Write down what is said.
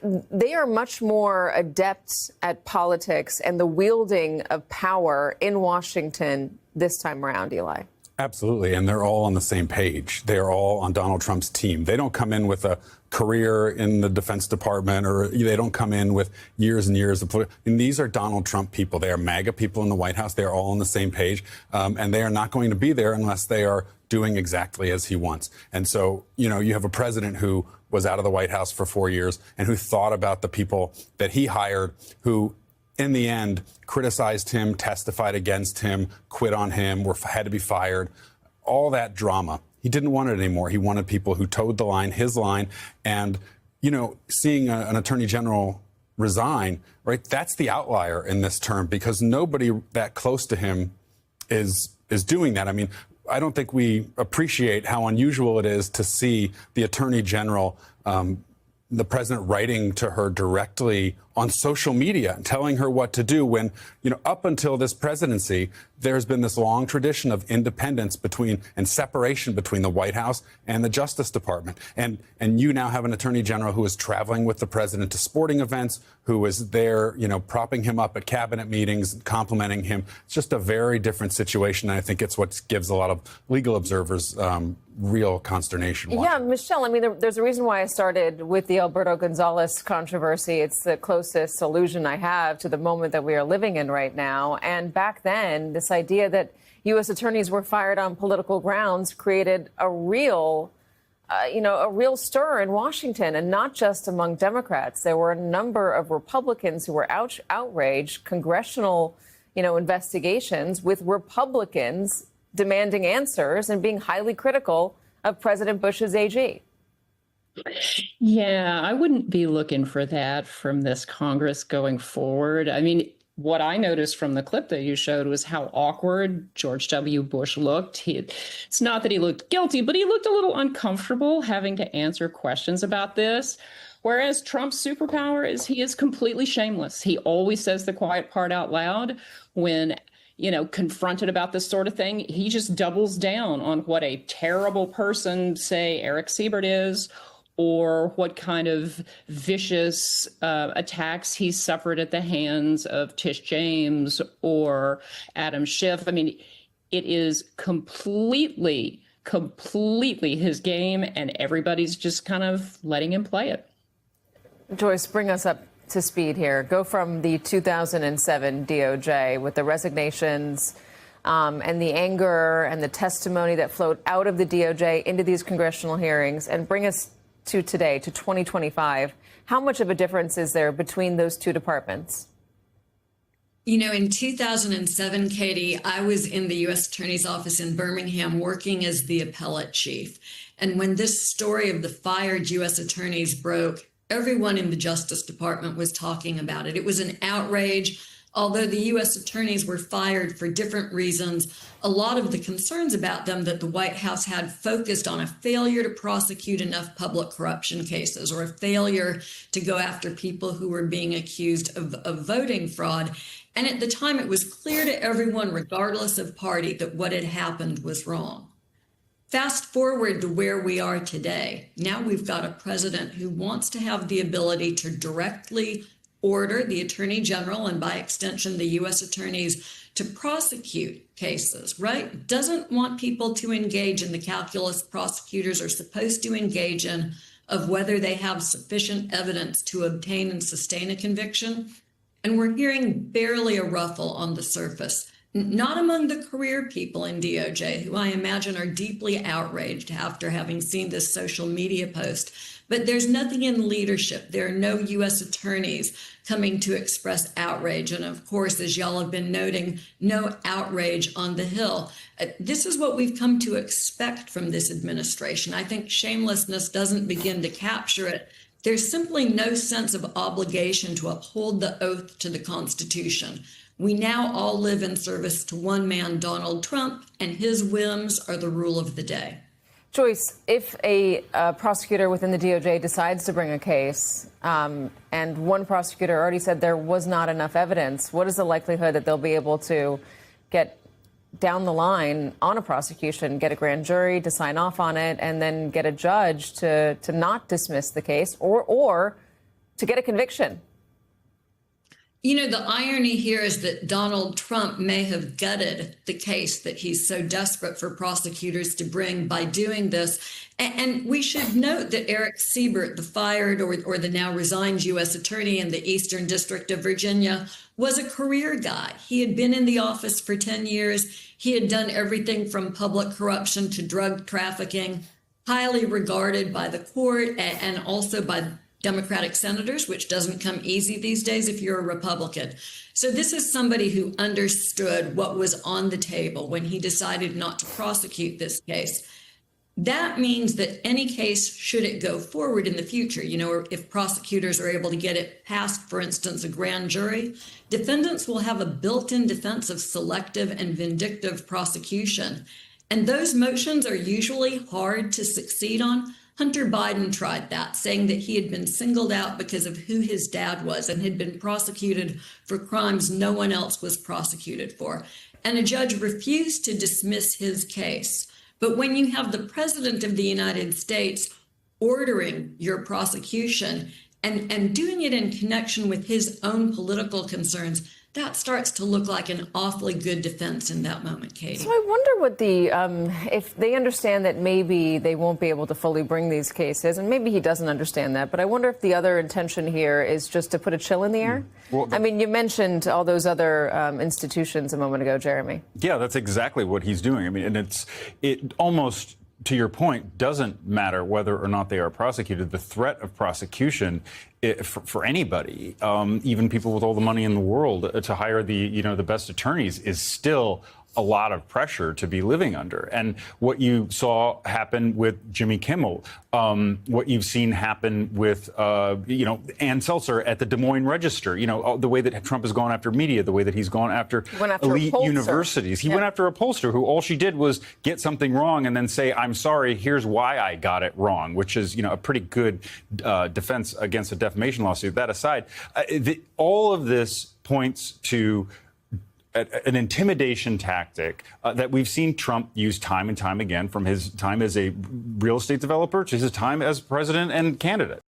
they are much more adept at politics and the wielding of power in Washington this time around, Eli. Absolutely. And they're all on the same page. They're all on Donald Trump's team. They don't come in with a career in the Defense Department, or they don't come in with years and years of and these are Donald Trump people. They are MAGA people in the White House. They're all on the same page. And they are not going to be there unless they are doing exactly as he wants. And so, you have a president who was out of the White House for 4 years and who thought about the people that he hired, who in the end criticized him, testified against him, quit on him, had to be fired. All that drama. He didn't want it anymore. He wanted people who towed the line, his line. And, seeing an attorney general resign, right, that's the outlier in this term, because nobody that close to him is doing that. I mean, I don't think we appreciate how unusual it is to see the attorney general, the president writing to her directly on social media and telling her what to do when, up until this presidency, there's been this long tradition of independence and separation between the White House and the Justice Department. And you now have an attorney general who is traveling with the president to sporting events, who is there, propping him up at cabinet meetings, complimenting him. It's just a very different situation. And I think it's what gives a lot of legal observers real consternation. Yeah, Michelle, I mean, there's a reason why I started with the Alberto Gonzales controversy. It's the closest allusion I have to the moment that we are living in right now. And back then, this idea that U.S. attorneys were fired on political grounds created a real stir in Washington, and not just among Democrats. There were a number of Republicans who were outraged, congressional, investigations with Republicans demanding answers and being highly critical of President Bush's AG. Yeah, I wouldn't be looking for that from this Congress going forward. I mean, what I noticed from the clip that you showed was how awkward George W. Bush looked. It's not that he looked guilty, but he looked a little uncomfortable having to answer questions about this. Whereas Trump's superpower is he is completely shameless. He always says the quiet part out loud when confronted about this sort of thing. He just doubles down on what a terrible person, say, Eric Siebert is, or what kind of vicious attacks he suffered at the hands of Tish James or Adam Schiff. I mean, it is completely his game, and everybody's just kind of letting him play it. Joyce, bring us up to speed here. Go from the 2007 DOJ with the resignations and the anger and the testimony that flowed out of the DOJ into these congressional hearings, and bring us to today, to 2025. How much of a difference is there between those two departments? In 2007, Katie, I was in the U.S. Attorney's Office in Birmingham working as the appellate chief. And when this story of the fired U.S. attorneys broke, everyone in the Justice Department was talking about it. It was an outrage. Although the U.S. attorneys were fired for different reasons, a lot of the concerns about them that the White House had focused on a failure to prosecute enough public corruption cases, or a failure to go after people who were being accused of voting fraud. And at the time, it was clear to everyone, regardless of party, that what had happened was wrong. Fast forward to where we are today. Now we've got a president who wants to have the ability to directly order the Attorney General, and by extension, the U.S. attorneys, to prosecute cases, right? Doesn't want people to engage in the calculus prosecutors are supposed to engage in of whether they have sufficient evidence to obtain and sustain a conviction. And we're hearing barely a ruffle on the surface. Not among the career people in DOJ, who I imagine are deeply outraged after having seen this social media post. But there's nothing in leadership. There are no U.S. attorneys coming to express outrage. And of course, as y'all have been noting, no outrage on the Hill. This is what we've come to expect from this administration. I think shamelessness doesn't begin to capture it. There's simply no sense of obligation to uphold the oath to the Constitution. We now all live in service to one man, Donald Trump, and his whims are the rule of the day. Joyce, if a prosecutor within the DOJ decides to bring a case, and one prosecutor already said there was not enough evidence, what is the likelihood that they'll be able to get down the line on a prosecution, get a grand jury to sign off on it, and then get a judge to not dismiss the case or to get a conviction? You know, the irony here is that Donald Trump may have gutted the case that he's so desperate for prosecutors to bring by doing this. And we should note that Eric Siebert, the fired or the now resigned U.S. attorney in the Eastern District of Virginia, was a career guy. He had been in the office for 10 years. He had done everything from public corruption to drug trafficking, highly regarded by the court and also by Democratic senators, which doesn't come easy these days if you're a Republican. So this is somebody who understood what was on the table when he decided not to prosecute this case. That means that any case, should it go forward in the future, you know, or if prosecutors are able to get it past, for instance, a grand jury, defendants will have a built-in defense of selective and vindictive prosecution. And those motions are usually hard to succeed on. Hunter Biden tried that, saying that he had been singled out because of who his dad was and had been prosecuted for crimes no one else was prosecuted for. And a judge refused to dismiss his case. But when you have the president of the United States ordering your prosecution and doing it in connection with his own political concerns, that starts to look like an awfully good defense in that moment, Katie. So I wonder what if they understand that maybe they won't be able to fully bring these cases, and maybe he doesn't understand that, but I wonder if the other intention here is just to put a chill in the air. Well, I mean, you mentioned all those other institutions a moment ago, Jeremy. Yeah, that's exactly what he's doing. I mean, and it almost, to your point, doesn't matter whether or not they are prosecuted. The threat of prosecution for anybody, even people with all the money in the world, to hire the best attorneys is still a lot of pressure to be living under. And what you saw happen with Jimmy Kimmel, what you've seen happen with, Ann Seltzer at the Des Moines Register, the way that Trump has gone after media, the way that he's gone after elite universities. He went after a pollster who all she did was get something wrong and then say, I'm sorry, here's why I got it wrong, which is, a pretty good defense against a defamation lawsuit. That aside, all of this points to an intimidation tactic that we've seen Trump use time and time again, from his time as a real estate developer to his time as president and candidate.